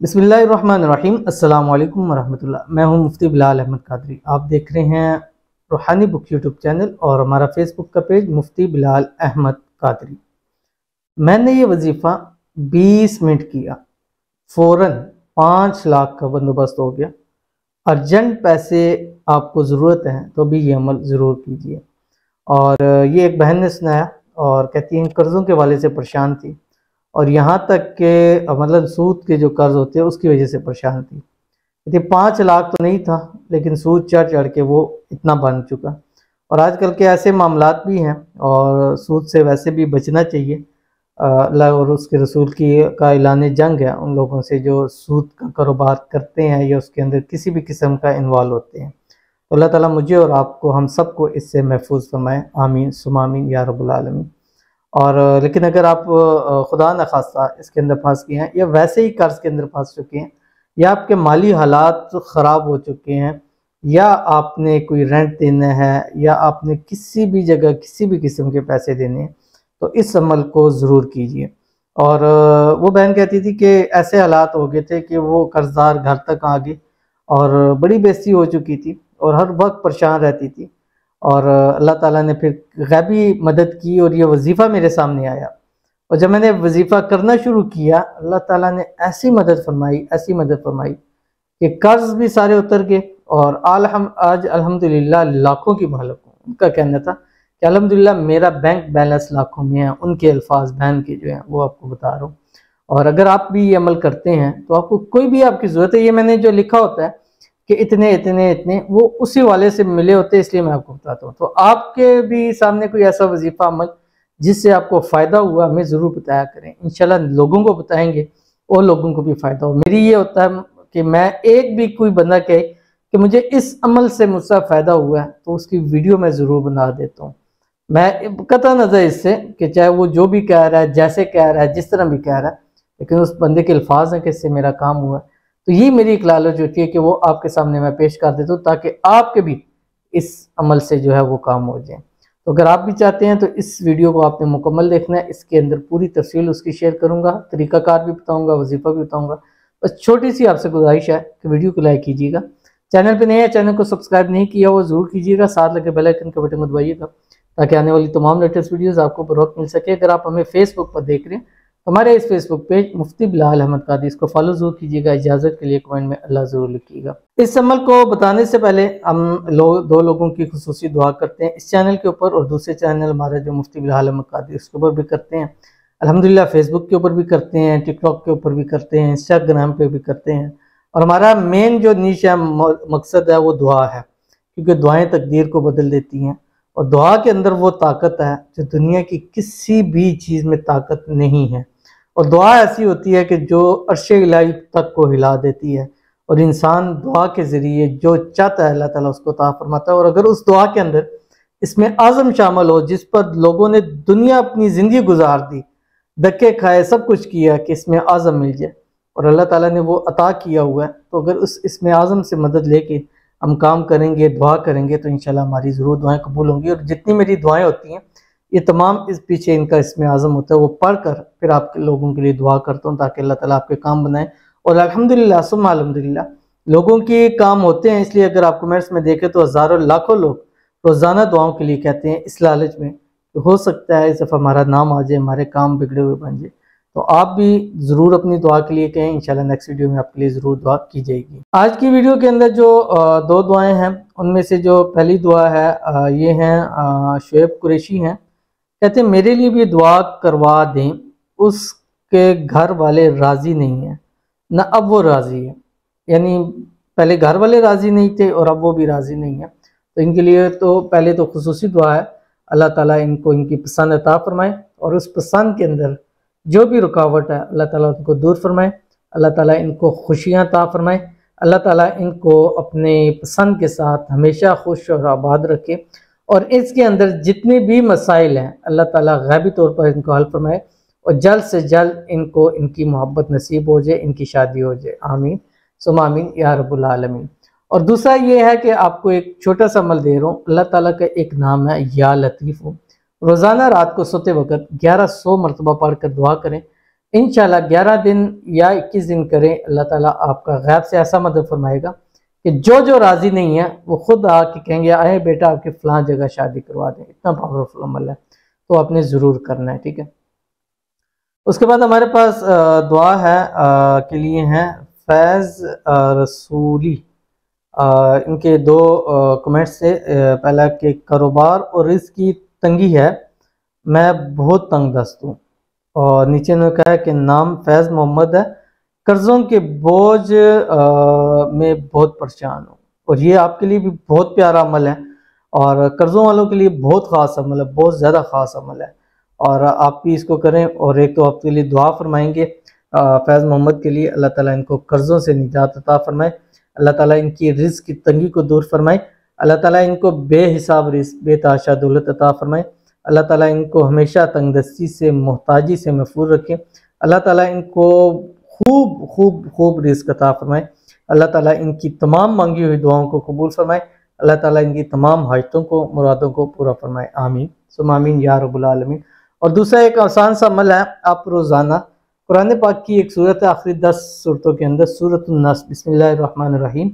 बिस्मिल्लाहिर्रहमानिर्रहीम। अस्सलाम वालेकुम वरहमतुल्लाह। मैं हूं मुफ्ती बिलाल अहमद कादरी। आप देख रहे हैं रूहानी बुक यूट्यूब चैनल और हमारा फेसबुक का पेज मुफ्ती बिलाल अहमद कादरी। मैंने ये वजीफ़ा 20 मिनट किया, फ़ौरन 5 लाख का बंदोबस्त हो गया। अर्जेंट पैसे आपको ज़रूरत है तो भी ये अमल ज़रूर कीजिए। और ये एक बहन ने सुनाया और कहती हैं कर्ज़ों के वाले से परेशान थी और यहाँ तक के मतलब सूद के जो कर्ज होते हैं उसकी वजह से परेशान थी। कहती 5 लाख तो नहीं था लेकिन सूद चढ़ चढ़ के वो इतना बन चुका। और आजकल के ऐसे मामलात भी हैं और सूद से वैसे भी बचना चाहिए। अल्लाह और उसके रसूल की का ऐलान जंग है उन लोगों से जो सूद का कारोबार करते हैं या उसके अंदर किसी भी किस्म का इन्वॉल्व होते हैं। तो अल्लाह ताला मुझे और आपको हम सबको इससे महफूज फरमाए, आमीन सुम्मा आमीन या रब्बुल आलमीन। और लेकिन अगर आप खुदा न खास्ता इसके अंदर फंस गए हैं या वैसे ही कर्ज के अंदर फंस चुके हैं या आपके माली हालात ख़राब हो चुके हैं या आपने कोई रेंट देना है या आपने किसी भी जगह किसी भी किस्म के पैसे देने हैं तो इस अमल को ज़रूर कीजिए। और वो बहन कहती थी कि ऐसे हालात हो गए थे कि वो कर्जदार घर तक आ गए और बड़ी बेइज्जती हो चुकी थी और हर वक्त परेशान रहती थी। और अल्लाह ताला ने फिर गैबी मदद की और ये वजीफ़ा मेरे सामने आया। और जब मैंने वजीफ़ा करना शुरू किया अल्लाह ताला ने ऐसी मदद फरमाई कि कर्ज भी सारे उतर गए और आज अल्हम्दुलिल्लाह लाखों की मालिक हूँ। उनका कहना था कि अल्हम्दुलिल्लाह मेरा बैंक बैलेंस लाखों में है। उनके अल्फाज बहन के जो हैं वो आपको बता रहा हूँ। और अगर आप भी ये अमल करते हैं तो आपको कोई भी आपकी ज़रूरत है, ये मैंने जो लिखा होता है कि इतने इतने इतने वो उसी वाले से मिले होते हैं, इसलिए मैं आपको बताता हूँ। तो आपके भी सामने कोई ऐसा वजीफ़ा अमल जिससे आपको फ़ायदा हुआ हमें ज़रूर बताया करें। इंशाल्लाह लोगों को बताएंगे और लोगों को भी फ़ायदा हो। मेरी ये होता है कि मैं एक भी कोई बंदा कहे कि मुझे इस अमल से मुझसे फ़ायदा हुआ है तो उसकी वीडियो मैं ज़रूर बना देता हूँ। मैं कतई नज़र इससे कि चाहे वो जो भी कह रहा है, जैसे कह रहा है, जिस तरह भी कह रहा है, लेकिन उस बंदे के अल्फाज हैं कि इससे मेरा काम हुआ। तो ये मेरी एक लालच होती है कि वो आपके सामने मैं पेश कर देता हूँ ताकि आपके भी इस अमल से जो है वो काम हो जाए। तो अगर आप भी चाहते हैं तो इस वीडियो को आपने मुकम्मल देखना है। इसके अंदर पूरी तफसील उसकी शेयर करूँगा, तरीक़ाकार भी बताऊँगा, वजीफ़ा भी बताऊँगा। बस छोटी सी आपसे गुजारिश है कि वीडियो को लाइक कीजिएगा। चैनल पर नए हैं, चैनल को सब्सक्राइब नहीं किया वो ज़रूर कीजिएगा। साथ लगे बेल आइकन के बटन को दबाइएगा ताकि आने वाली तमाम लेटेस्ट वीडियोज़ आपको बर वक्त मिल सके। अगर आप हमें फेसबुक पर देख रहे हैं हमारे इस फेसबुक पेज मुफ्ती बिलाल अहमद कादरी, इसको फॉलो जरूर कीजिएगा। इजाज़त के लिए कमेंट में अल्लाह ज़रूर लिखिएगा। इस अमल को बताने से पहले हम दो लोगों की खुसूसी दुआ करते हैं इस चैनल के ऊपर और दूसरे चैनल हमारा जो मुफ्ती बिलाल अहमद कादरी उसके ऊपर भी करते हैं। अल्हम्दुलिल्लाह फेसबुक के ऊपर भी करते हैं, टिकटॉक के ऊपर भी करते हैं, इंस्टाग्राम पे भी करते हैं। और हमारा मेन जो नीश है, मकसद है, वो दुआ है, क्योंकि दुआएँ तकदीर को बदल देती हैं और दुआ के अंदर वो ताकत है जो दुनिया की किसी भी चीज़ में ताकत नहीं है। और दुआ ऐसी होती है कि जो अर्शे इलाही तक को हिला देती है और इंसान दुआ के ज़रिए जो चाहता है अल्लाह ताला उसको अता फरमाता है। और अगर उस दुआ के अंदर इसमें आज़म शामिल हो जिस पर लोगों ने दुनिया अपनी ज़िंदगी गुजार दी, धक्के खाए, सब कुछ किया कि इसमें आज़म मिल जाए और अल्लाह ताला ने वो अता किया हुआ है, तो अगर इसमें आज़म से मदद लेके हम काम करेंगे, दुआ करेंगे तो इंशाल्लाह हमारी ज़रूर दुआएँ कबूल होंगी। और जितनी मेरी दुआएँ होती हैं ये तमाम इस पीछे इनका इसमें आज़म होता है, वो पढ़कर फिर आपके लोगों के लिए दुआ करता हूँ ताकि अल्लाह ताला आपके काम बनाए। और अल्हम्दुलिल्लाह सुम्मा अल्हम्दुलिल्लाह लोगों के काम होते हैं। इसलिए अगर आप कमेंट्स में देखें तो हज़ारों लाखों लोग रोज़ाना दुआओं के लिए कहते हैं इस लालच में तो हो सकता है इस दफ़ा हमारा नाम आ जाए, हमारे काम बिगड़े हुए बन जाए। तो आप भी ज़रूर अपनी दुआ के लिए कहें, इंशाल्लाह नेक्स्ट वीडियो में आपके लिए ज़रूर दुआ की जाएगी। आज की वीडियो के अंदर जो दो दुआएँ हैं उनमें से जो पहली दुआ है ये हैं शुएब कुरैशी हैं। कहते हैं मेरे लिए भी दुआ करवा दें, उसके घर वाले राज़ी नहीं हैं ना अब वो राज़ी है। यानी पहले घर वाले राज़ी नहीं थे और अब वो भी राज़ी नहीं है। तो इनके लिए तो पहले तो खुसूसी दुआ है, अल्लाह ताला इनको इनकी पसंद अता फरमाए और उस पसंद के अंदर जो भी रुकावट है अल्लाह ताला उनको दूर फरमाए। अल्लाह ताला इनको खुशियाँ अता फरमाए। अल्लाह ताला इनको अपने पसंद के साथ हमेशा खुश और आबाद रखे और इसके अंदर जितने भी मसाइल हैं अल्लाह ताला गैबी तौर पर इनको हल फरमाए और जल्द से जल्द इनको इनकी मोहब्बत नसीब हो जाए, इनकी शादी हो जाए। आमीन सुम्मा आमीन या रब्बुल आलमीन। और दूसरा ये है कि आपको एक छोटा सा अमल दे रहा हूँ। अल्लाह ताला का एक नाम है या लतीफ़। रोज़ाना रात को सोते वक्त 1100 मरतबा पढ़ कर दुआ करें। इंशाल्लाह 11 दिन या 21 दिन करें, अल्लाह ताला आपका गैब से ऐसा मदद फरमाएगा कि जो जो राज़ी नहीं है वो खुद आके कहेंगे आए बेटा आपकी फ़लाँ जगह शादी करवा दें। इतना पावरफुल अमल है, तो आपने ज़रूर करना है, ठीक है। उसके बाद हमारे पास दुआ है के लिए हैं फैज़ रसूली। इनके दो कमेंट्स से पहला कि कारोबार और रिज़्क़ की तंगी है, मैं बहुत तंग दस्त हूँ। और नीचे उन्होंने कहा है कि नाम फैज़ मोहम्मद है, कर्ज़ों के बोझ में बहुत परेशान हूँ। और ये आपके लिए भी बहुत प्यारा अमल है और कर्ज़ों वालों के लिए बहुत ख़ास अमल है, बहुत ज़्यादा ख़ास अमल है और आप भी इसको करें। और एक तो आपके लिए दुआ फरमाएंगे फैज़ मोहम्मद के लिए, अल्लाह ताला इनको कर्ज़ों से निजात अता फरमाए, अल्लाह ताला इनकी रिज़्क़ की तंगी को दूर फरमाए, अल्लाह ताला इनको बेहिसाब रिज़्क़ बेतहाशा दौलत अता फरमाए, अल्लाह ताला इनको हमेशा तंगदस्ती से मोहताजी से महफूज रखे, अल्लाह ताला इनको खूब खूब खूब रिज़्क़ अता फरमाए, अल्लाह ताला इनकी तमाम मांगी हुई दुआओं को कबूल फरमाए, अल्लाह ताला इनकी तमाम हाजतों को मुरादों को पूरा फरमाए। आमीन सुम आमीन या रब्बुल आलमीन। और दूसरा एक आसान सा अमल है, आप रोज़ाना कुरान पाक की एक सूरत है, आखिरी 10 सूरतों के अंदर सूरतुन नस, बिस्मिल्लाहिर्रहमानिर्रहीम,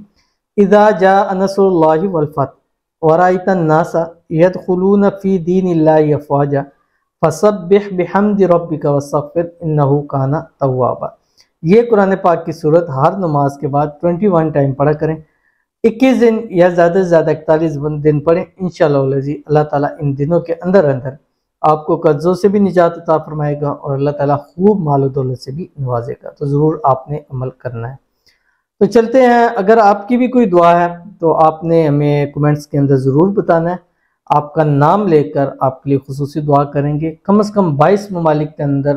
इज़ा जाअ नस्रुल्लाहि वल फतह वराइतन नासा यदखुलून फी दीनिल्लाहि अफ़वाजा फसब्बिह बिहम्दि रब्बिका वस्तगफिर इन्नहु काना तव्वाबा। ये कुरान पाक की सूरत हर नमाज के बाद 21 टाइम पढ़ा करें, 21 दिन या ज़्यादा से ज़्यादा 41 दिन पढ़ें। इंशाअल्लाह अल्लाह ताला इन दिनों के अंदर अंदर आपको कर्ज़ों से भी निजात अता फरमाएगा और अल्लाह ताला खूब माल दौलत से भी नवाजेगा। तो ज़रूर आपने अमल करना है। तो चलते हैं, अगर आपकी भी कोई दुआ है तो आपने हमें कमेंट्स के अंदर ज़रूर बताना है। आपका नाम लेकर आपके लिए खुसूसी दुआ करेंगे। कम से कम 22 ममालिक के अंदर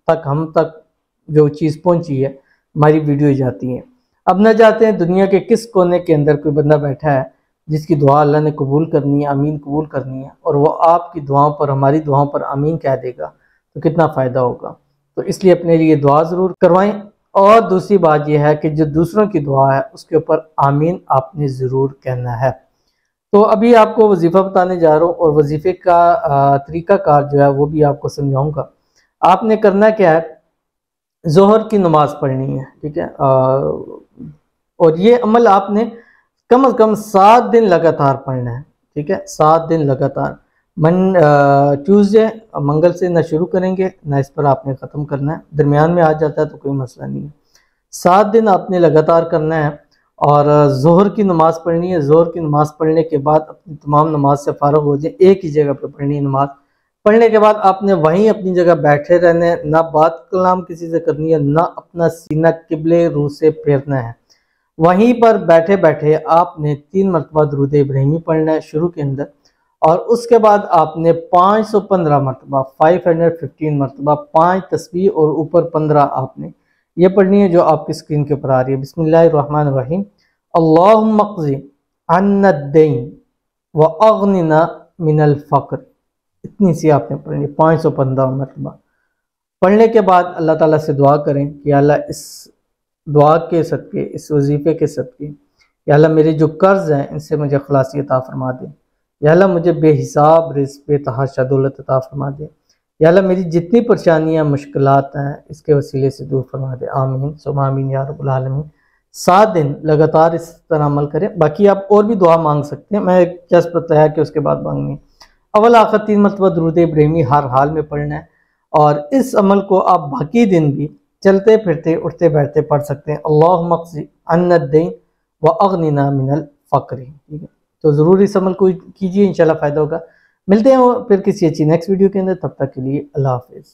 तक हम तक जो चीज़ पहुंची है, हमारी वीडियो जाती हैं। अब न जाते हैं दुनिया के किस कोने के अंदर कोई बंदा बैठा है जिसकी दुआ अल्लाह ने कबूल करनी है, आमीन कबूल करनी है, और वो आपकी दुआओं पर, हमारी दुआओं पर आमीन कह देगा, तो कितना फ़ायदा होगा। तो इसलिए अपने लिए दुआ ज़रूर करवाएं। और दूसरी बात यह है कि जो दूसरों की दुआ है उसके ऊपर आमीन आपने ज़रूर कहना है। तो अभी आपको वजीफ़ा बताने जा रहा हूँ और वजीफ़े का तरीक़ाकार जो है वो भी आपको समझाऊँगा। आपने करना क्या है, ज़ोहर की नमाज़ पढ़नी है, ठीक है। और ये अमल आपने कम से कम 7 दिन लगातार पढ़ना है, ठीक है। 7 दिन लगातार, ट्यूसडे मंगल से ना शुरू करेंगे ना इस पर आपने ख़त्म करना है, दरमियान में आ जाता है तो कोई मसला नहीं है। 7 दिन आपने लगातार करना है और ज़ोहर की नमाज़ पढ़नी है। ज़ोहर की नमाज़ पढ़ने के बाद अपनी तमाम नमाज से फ़ारिग हो जाए, एक ही जगह पर पढ़नी है नमाज। पढ़ने के बाद आपने वहीं अपनी जगह बैठे रहना है, ना बात कलाम किसी से करनी है, ना अपना सीना किबले रूह से फेरना है। वहीं पर बैठे बैठे आपने 3 मरतबा दुरूद इब्राहिमी पढ़ना है शुरू के अंदर, और उसके बाद आपने 515 मरतबा 515 मरतबा 5 तस्बीह और ऊपर 15 आपने ये पढ़नी है जो आपकी स्क्रीन के ऊपर आ रही है। बिस्मिल्लाहिर्रहमानिर्रहीम, अल्लाहुम्मा क़ज़ी अन्ना द्दैन व अग़निना मिनल फ़क़्र। इतनी सी आपने पढ़नी है 515 मरतबा। पढ़ने के बाद अल्लाह ताला से दुआ करें कि अल्लाह इस दुआ के सदक़े, इस वजीफ़े के सदक़े, या अल्लाह मेरे जो कर्ज़ हैं इनसे मुझे खलासी अता फरमा दे, या अल्लाह मुझे बेहिसाब रिज़्क़ बेतहाशा दौलत अता फरमा दे, या अल्लाह मेरी जितनी परेशानियाँ मुश्किलात हैं इसके वसीले से दूर फरमा दे। आमीन सुम आमीन या रब्बुल आलमीन। 7 दिन लगातार इस तरह अमल करें। बाकी आप और भी दुआ मांग सकते हैं, मैं जस्ट बताया कि उसके बाद मांगनी। अव्वल आखिर 3 मरतबा दुरूद इब्राहिमी हर हाल में पढ़ना है और इस अमल को आप बाकी दिन भी चलते फिरते उठते बैठते पढ़ सकते हैं। अल्लाहुम्मा क़ज़ी अन्ना द्दैन व अग़निना मिनल फ़क़्र, ठीक है। तो ज़रूर इस अमल को कीजिए, इंशाल्लाह फ़ायदा होगा। मिलते हैं फिर किसी अच्छी नेक्स्ट वीडियो के अंदर, तब तक के लिए अल्लाह हाफ़िज़।